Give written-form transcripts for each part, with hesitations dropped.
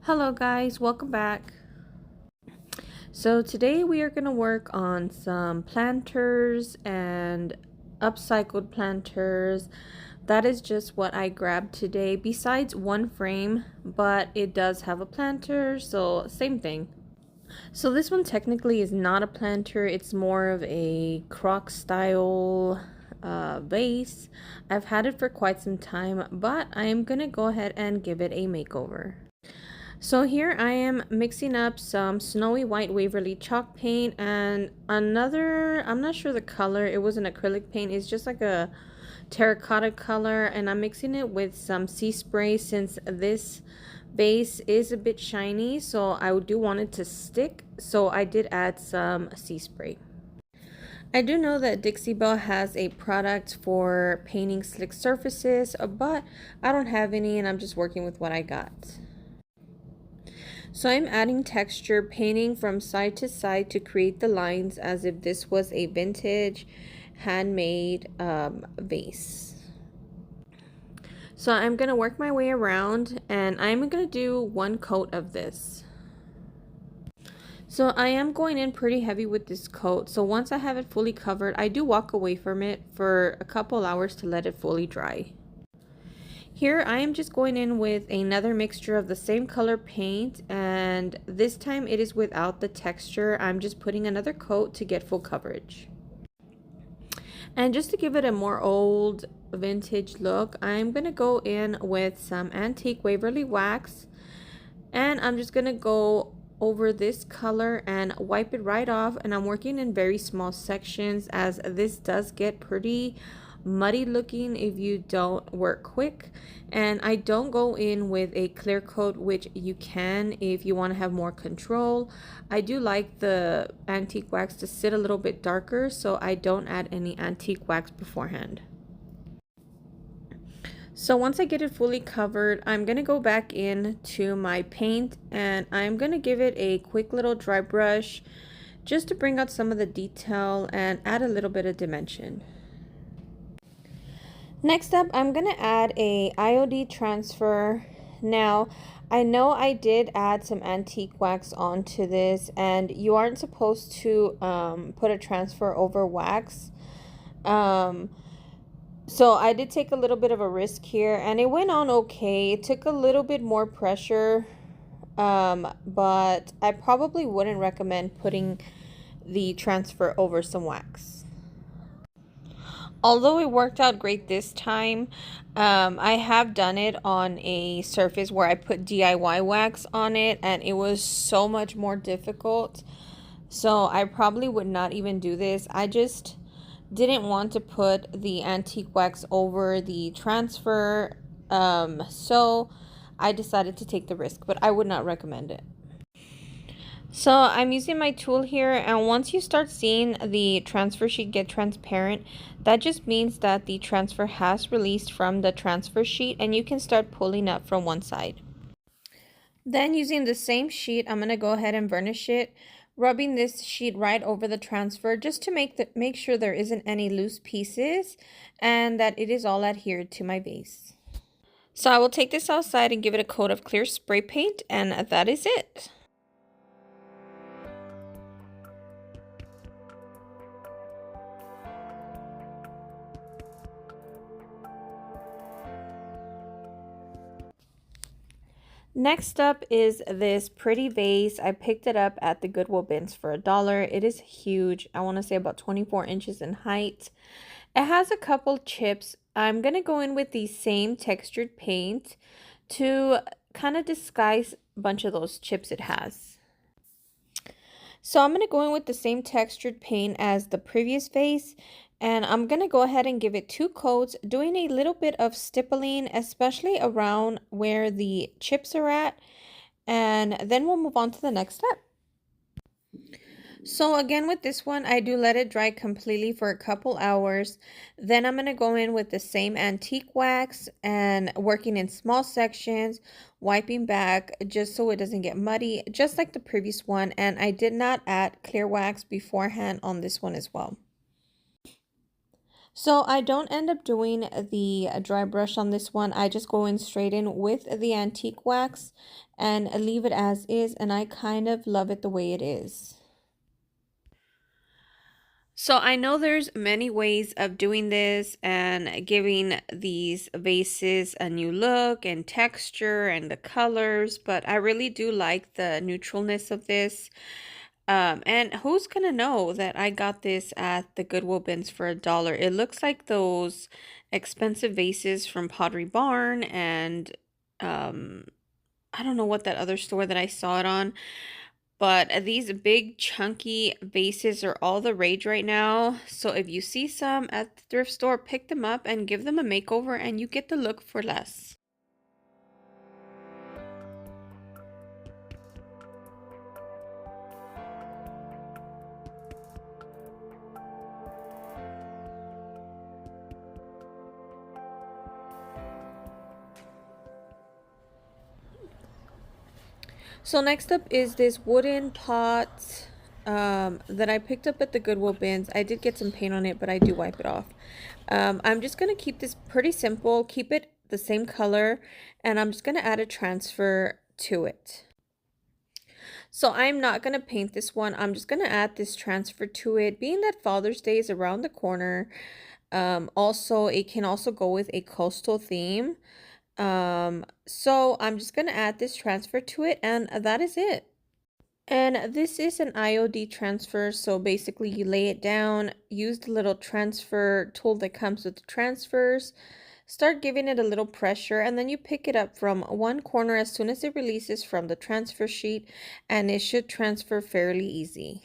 Hello guys, welcome back. So today we are going to work on some planters and upcycled planters. That is just what I grabbed today, besides one frame, but it does have a planter, so same thing. So this one technically is not a planter, it's more of a crock style vase. I've had it for quite some time, but I am going to go ahead and give it a makeover. So here I am mixing up some snowy white Waverly chalk paint and another, I'm not sure the color, it was an acrylic paint, it's just like a terracotta color, and I'm mixing it with some sea spray since this base is a bit shiny, so I do want it to stick, so I did add some sea spray. I do know that Dixie Belle has a product for painting slick surfaces, but I don't have any and I'm just working with what I got. So I'm adding texture, painting from side to side to create the lines as if this was a vintage handmade vase. So I'm going to work my way around and I'm going to do one coat of this. So I am going in pretty heavy with this coat. So once I have it fully covered, I do walk away from it for a couple hours to let it fully dry. Here I am just going in with another mixture of the same color paint, and this time it is without the texture. I'm just putting another coat to get full coverage. And just to give it a more old vintage look, I'm going to go in with some antique Waverly wax, and I'm just going to go over this color and wipe it right off, and I'm working in very small sections as this does get pretty muddy looking if you don't work quick. And I don't go in with a clear coat, which you can if you want to have more control. I do like the antique wax to sit a little bit darker, so I don't add any antique wax beforehand. So once I get it fully covered, I'm going to go back in to my paint and I'm going to give it a quick little dry brush just to bring out some of the detail and add a little bit of dimension. Next up, I'm going to add a IOD transfer. Now, I know I did add some antique wax onto this, and you aren't supposed to put a transfer over wax. So I did take a little bit of a risk here, and it went on okay. It took a little bit more pressure, but I probably wouldn't recommend putting the transfer over some wax. Although it worked out great this time, I have done it on a surface where I put DIY wax on it and it was so much more difficult. So I probably would not even do this. I just didn't want to put the antique wax over the transfer. So I decided to take the risk, but I would not recommend it. So I'm using my tool here, and once you start seeing the transfer sheet get transparent, that just means that the transfer has released from the transfer sheet and you can start pulling up from one side. Then using the same sheet, I'm going to go ahead and varnish it, rubbing this sheet right over the transfer just to make sure there isn't any loose pieces and that it is all adhered to my vase. So I will take this outside and give it a coat of clear spray paint, and that is it. Next up is this pretty vase. I picked it up at the Goodwill bins for $1. It is huge. I want to say about 24 inches in height. It has a couple chips. I'm going to go in with the same textured paint to kind of disguise a bunch of those chips it has. So I'm going to go in with the same textured paint as the previous vase, and I'm going to go ahead and give it 2 coats, doing a little bit of stippling, especially around where the chips are at, and then we'll move on to the next step. So again, with this one, I do let it dry completely for a couple hours. Then I'm going to go in with the same antique wax and working in small sections, wiping back just so it doesn't get muddy, just like the previous one. And I did not add clear wax beforehand on this one as well. So I don't end up doing the dry brush on this one. I just go in straight in with the antique wax and leave it as is, and I kind of love it the way it is. So I know there's many ways of doing this and giving these vases a new look and texture and the colors, but I really do like the neutralness of this. And who's gonna know that I got this at the Goodwill bins for $1? It looks like those expensive vases from Pottery Barn and um I don't know what that other store that I saw it on, but these big chunky vases are all the rage right now. So if you see some at the thrift store, pick them up and give them a makeover and you get the look for less. So next up is this wooden pot that I picked up at the Goodwill bins. I did get some paint on it, but I do wipe it off. I'm just going to keep this pretty simple, keep it the same color, and I'm just going to add a transfer to it. So I'm not going to paint this one. I'm just going to add this transfer to it. Being that Father's Day is around the corner, also it can also go with a coastal theme. So I'm just going to add this transfer to it, and that is it. And this is an IOD transfer, so basically you lay it down, use the little transfer tool that comes with the transfers, start giving it a little pressure, and then you pick it up from one corner as soon as it releases from the transfer sheet, and it should transfer fairly easy.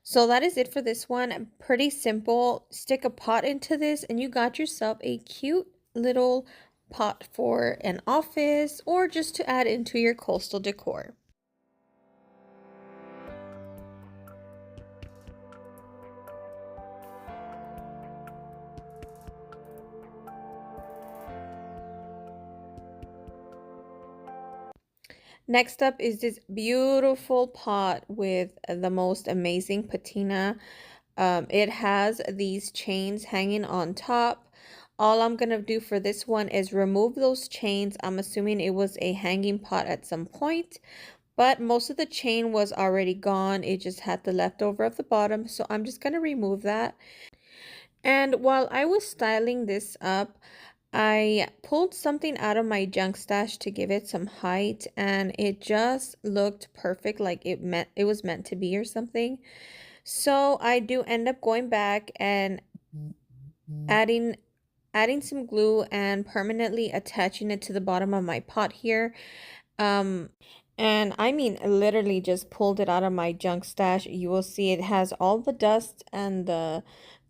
So that is it for this one. Pretty simple. Stick a pot into this and you got yourself a cute little pot for an office or just to add into your coastal decor. Next up is this beautiful pot with the most amazing patina. It has these chains hanging on top. All I'm going to do for this one is remove those chains. I'm assuming it was a hanging pot at some point, but most of the chain was already gone. It just had the leftover of the bottom, so I'm just going to remove that. And while I was styling this up, I pulled something out of my junk stash to give it some height, and it just looked perfect, like it was meant to be or something. So I do end up going back and adding some glue and permanently attaching it to the bottom of my pot here. Um and I mean literally just pulled it out of my junk stash. You will see it has all the dust and the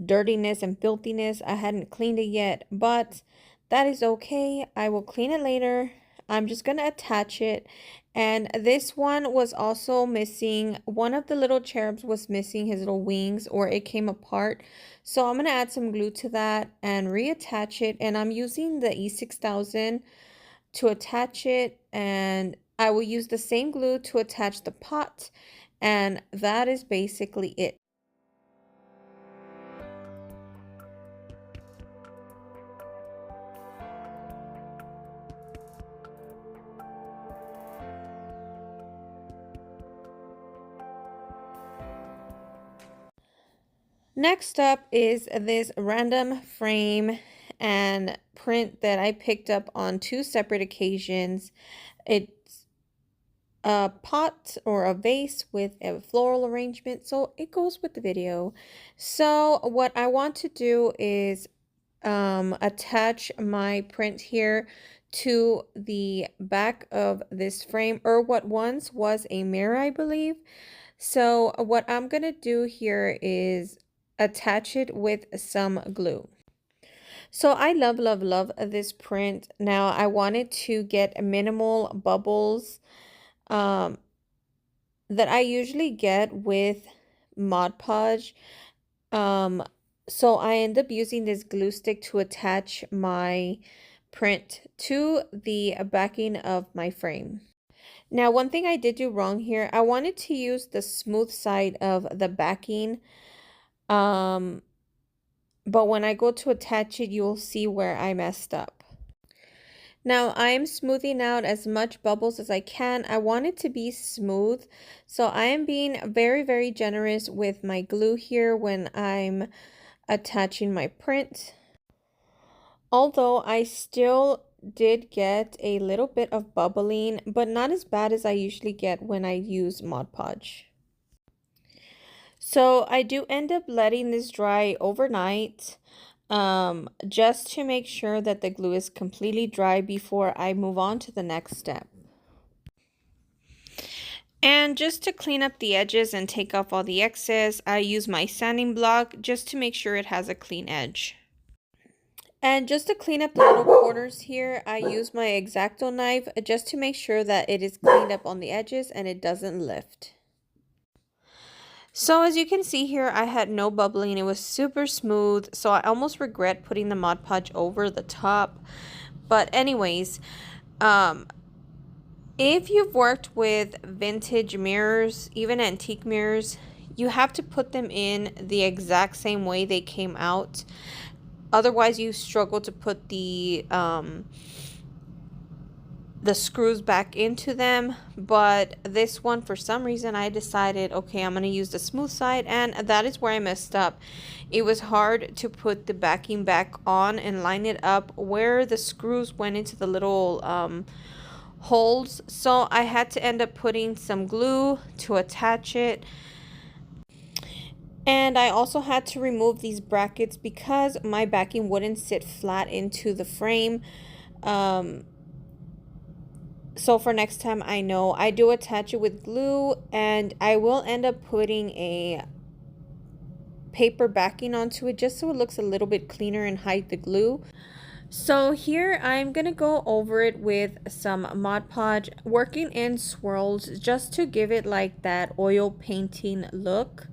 dirtiness and filthiness. I hadn't cleaned it yet, but that is okay. I will clean it later. I'm just gonna attach it. And this one was also missing. One of the little cherubs was missing his little wings, or it came apart. So I'm gonna add some glue to that and reattach it. And I'm using the E6000 to attach it, and I will use the same glue to attach the pot, and that is basically it. Next up is this random frame and print that I picked up on two separate occasions. It's a pot or a vase with a floral arrangement, so it goes with the video. So what I want to do is attach my print here to the back of this frame, or what once was a mirror, I believe. So what I'm gonna do here is attach it with some glue. So I love, love, love this print. Now I wanted to get minimal bubbles um, that I usually get with Mod Podge. Um, so I end up using this glue stick to attach my print to the backing of my frame. Now, one thing I did do wrong here, I wanted to use the smooth side of the backing. Um, but when I go to attach it, you'll see where I messed up. Now I'm smoothing out as much bubbles as I can. I want it to be smooth, so I am being very, very generous with my glue here when I'm attaching my print. Although I still did get a little bit of bubbling, but not as bad as I usually get when I use Mod Podge. So I do end up letting this dry overnight, just to make sure that the glue is completely dry before I move on to the next step. And just to clean up the edges and take off all the excess, I use my sanding block just to make sure it has a clean edge. And just to clean up the little corners here, I use my X-Acto knife just to make sure that it is cleaned up on the edges and it doesn't lift. So as you can see here, I had no bubbling. It was super smooth. So I almost regret putting the Mod Podge over the top. But anyways, if you've worked with vintage mirrors, even antique mirrors, you have to put them in the exact same way they came out. Otherwise, you struggle to put the screws back into them. But this one, for some reason, I decided, okay, I'm going to use the smooth side, and that is where I messed up. It was hard to put the backing back on and line it up where the screws went into the little holes. So I had to end up putting some glue to attach it. And I also had to remove these brackets because my backing wouldn't sit flat into the frame. So for next time, I know I do attach it with glue, and I will end up putting a paper backing onto it just so it looks a little bit cleaner and hide the glue. So here I'm going to go over it with some Mod Podge, working in swirls just to give it like that oil painting look.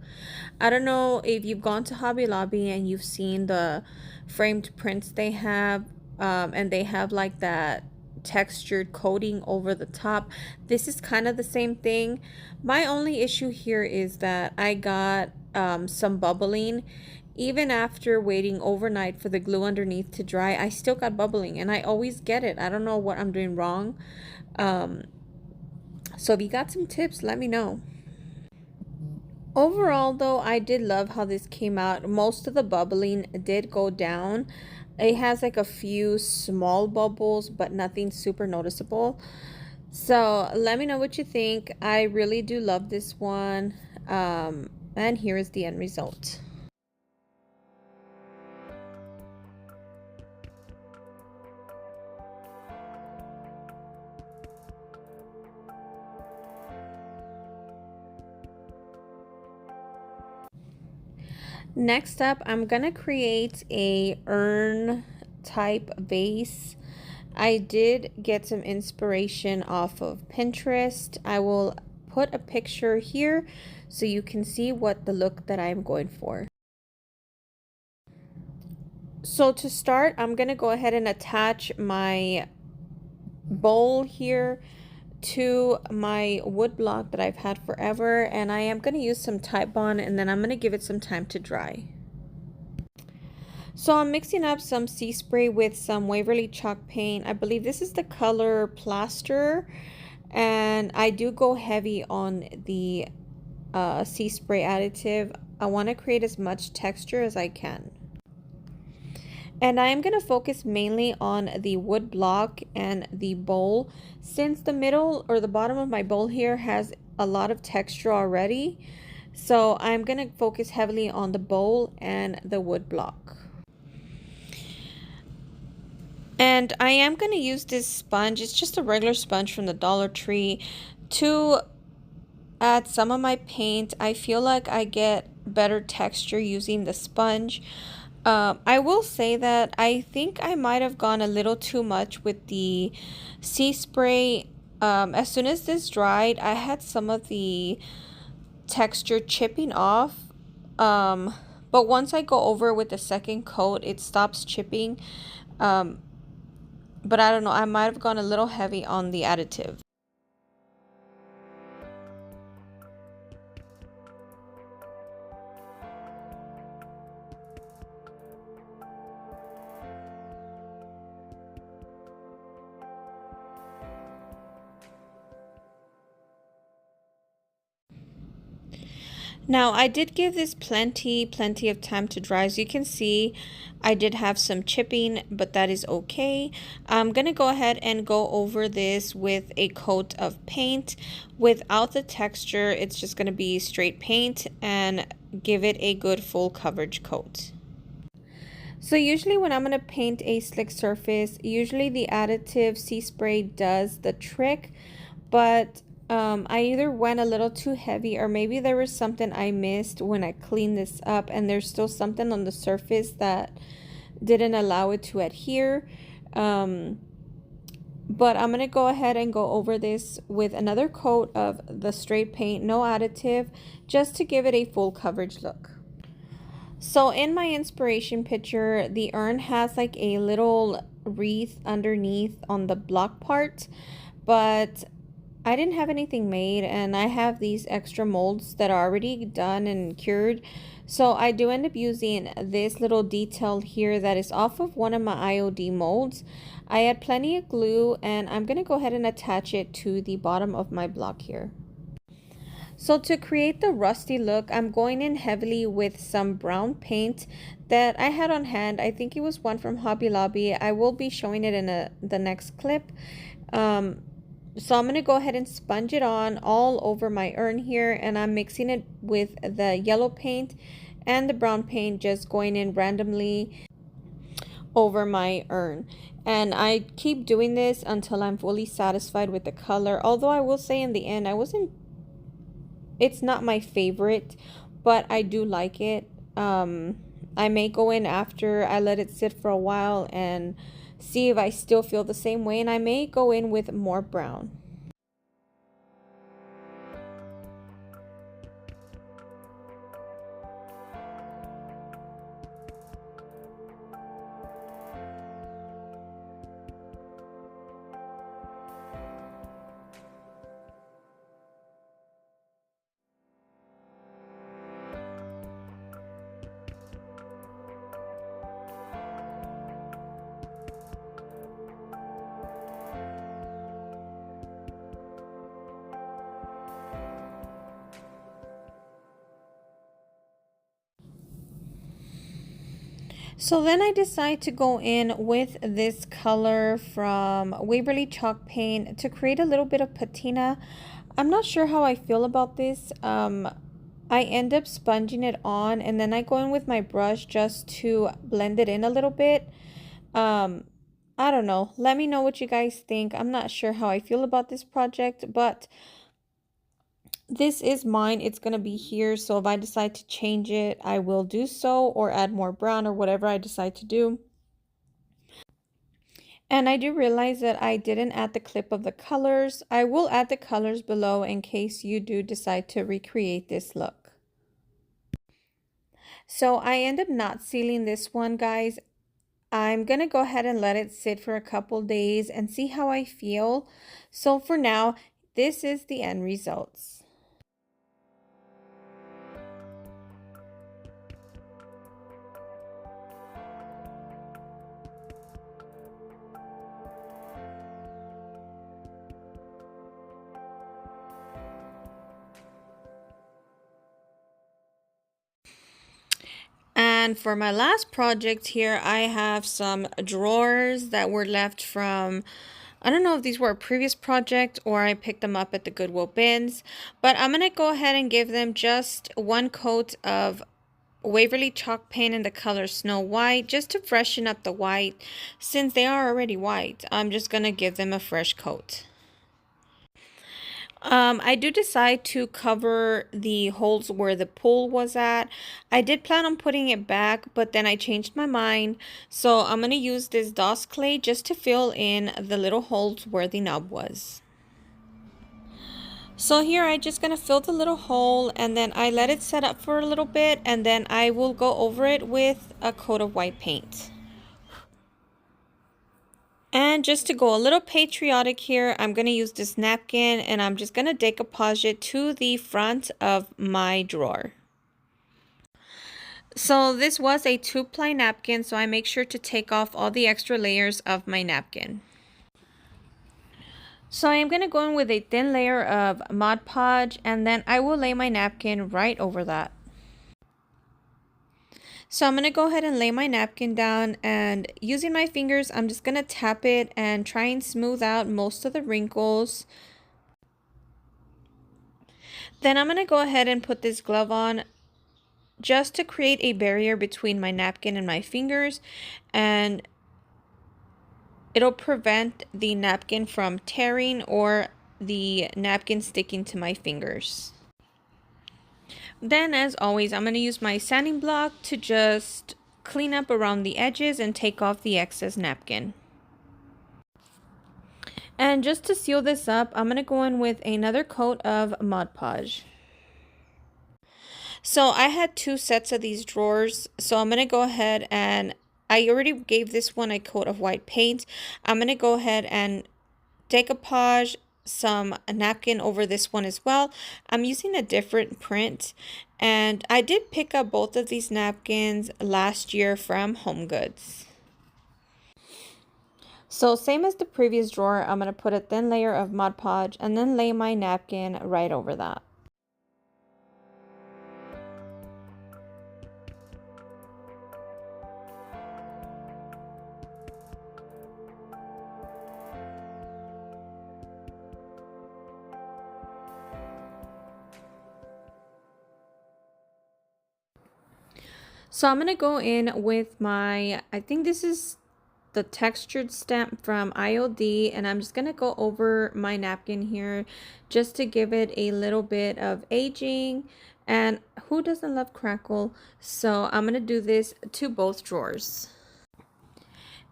I don't know if you've gone to Hobby Lobby and you've seen the framed prints they have, and they have like that textured coating over the top. This is kind of the same thing. My only issue here is that I got some bubbling. Even after waiting overnight for the glue underneath to dry, I still got bubbling, and I always get it. I don't know what I'm doing wrong. So if you got some tips, let me know. Overall, though, I did love how this came out. Most of the bubbling did go down. It has like a few small bubbles, but nothing super noticeable. So let me know what you think. I really do love this one. And here is the end result. Next up, I'm gonna create a urn type vase. I did get some inspiration off of Pinterest. I will put a picture here so you can see what the look that I'm going for. So to start, I'm gonna go ahead and attach my bowl here to my wood block that I've had forever, and I am going to use some Type Bond, and then I'm going to give it some time to dry. So I'm mixing up some sea spray with some Waverly chalk paint. I believe this is the color Plaster, and I do go heavy on the sea spray additive. I want to create as much texture as I can. And I am going to focus mainly on the wood block and the bowl, since the middle or the bottom of my bowl here has a lot of texture already. So I'm going to focus heavily on the bowl and the wood block. And I am going to use this sponge. It's just a regular sponge from the Dollar Tree to add some of my paint. I feel like I get better texture using the sponge. I will say that I think I might have gone a little too much with the sea spray. As soon as this dried, I had some of the texture chipping off. But once I go over with the second coat, it stops chipping. But I don't know, I might have gone a little heavy on the additive. Now, I did give this plenty of time to dry. As you can see, I did have some chipping, but that is okay. I'm gonna go ahead and go over this with a coat of paint. Without the texture, it's just gonna be straight paint, and give it a good full coverage coat. So usually when I'm going to paint a slick surface, usually the additive sea spray does the trick, but I either went a little too heavy, or maybe there was something I missed when I cleaned this up and there's still something on the surface that didn't allow it to adhere. But I'm going to go ahead and go over this with another coat of the straight paint, no additive, just to give it a full coverage look. So in my inspiration picture, the urn has like a little wreath underneath on the block part, but I didn't have anything made, and I have these extra molds that are already done and cured. So I do end up using this little detail here that is off of one of my IOD molds. I had plenty of glue, and I'm going to go ahead and attach it to the bottom of my block here. So to create the rusty look, I'm going in heavily with some brown paint that I had on hand. I think it was one from Hobby Lobby. I will be showing it in the next clip. So I'm going to go ahead and sponge it on all over my urn here, and I'm mixing it with the yellow paint and the brown paint, just going in randomly over my urn. And I keep doing this until I'm fully satisfied with the color. Although I will say in the end, it's not my favorite, but I do like it. I may go in after I let it sit for a while and see if I still feel the same way, and I may go in with more brown. So then I decide to go in with this color from Waverly Chalk Paint to create a little bit of patina. I'm not sure how I feel about this. I end up sponging it on, and then I go in with my brush just to blend it in a little bit. I don't know. Let me know what you guys think. I'm not sure how I feel about this project, but this is mine. It's going to be here. So if I decide to change it, I will do so, or add more brown, or whatever I decide to do. And I do realize that I didn't add the clip of the colors. I will add the colors below in case you do decide to recreate this look. So I end up not sealing this one, guys. I'm going to go ahead and let it sit for a couple days and see how I feel. So for now, this is the end results. And for my last project here, I have some drawers that were left from, I don't know if these were a previous project or I picked them up at the Goodwill bins, but I'm going to go ahead and give them just one coat of Waverly Chalk Paint in the color Snow White, just to freshen up the white. Since they are already white, I'm just going to give them a fresh coat. I do decide to cover the holes where the pool was at. I did plan on putting it back, but then I changed my mind. So I'm going to use this DOS clay just to fill in the little holes where the knob was. So here I'm just going to fill the little hole, and then I let it set up for a little bit, and then I will go over it with a coat of white paint. And just to go a little patriotic here, I'm going to use this napkin, and I'm just going to decoupage it to the front of my drawer. So this was a 2-ply napkin, so I make sure to take off all the extra layers of my napkin. So I am going to go in with a thin layer of Mod Podge, and then I will lay my napkin right over that. So I'm going to go ahead and lay my napkin down, and using my fingers, I'm just going to tap it and try and smooth out most of the wrinkles. Then I'm going to go ahead and put this glove on just to create a barrier between my napkin and my fingers, and it'll prevent the napkin from tearing or the napkin sticking to my fingers. Then, as always, I'm going to use my sanding block to just clean up around the edges and take off the excess napkin. And just to seal this up, I'm going to go in with another coat of Mod Podge. So I had 2 sets of these drawers, so I'm going to go ahead and I already gave this one a coat of white paint. I'm going to go ahead and decoupage some napkin over this one as well. I'm using a different print, and I did pick up both of these napkins last year from Home Goods. So same as the previous drawer, I'm going to put a thin layer of Mod Podge and then lay my napkin right over that. So I'm going to go in with my, I think this is the textured stamp from IOD, and I'm just going to go over my napkin here just to give it a little bit of aging. And who doesn't love crackle? So I'm going to do this to both drawers.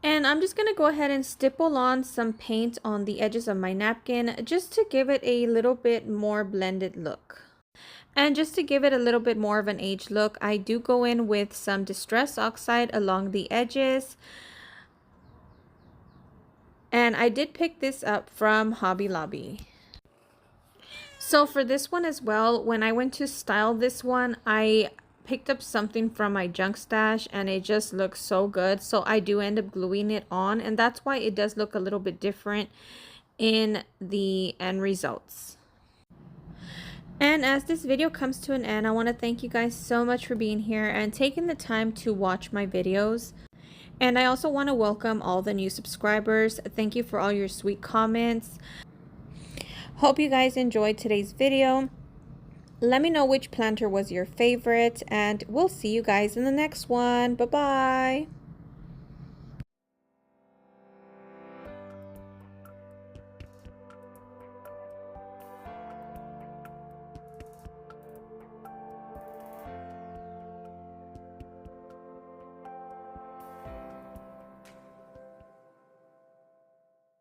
And I'm just going to go ahead and stipple on some paint on the edges of my napkin just to give it a little bit more blended look. And just to give it a little bit more of an aged look, I do go in with some Distress Oxide along the edges. And I did pick this up from Hobby Lobby. So for this one as well, when I went to style this one, I picked up something from my junk stash and it just looks so good. So I do end up gluing it on, and that's why it does look a little bit different in the end results. And as this video comes to an end, I want to thank you guys so much for being here and taking the time to watch my videos. And I also want to welcome all the new subscribers. Thank you for all your sweet comments. Hope you guys enjoyed today's video. Let me know which planter was your favorite, and we'll see you guys in the next one. Bye-bye.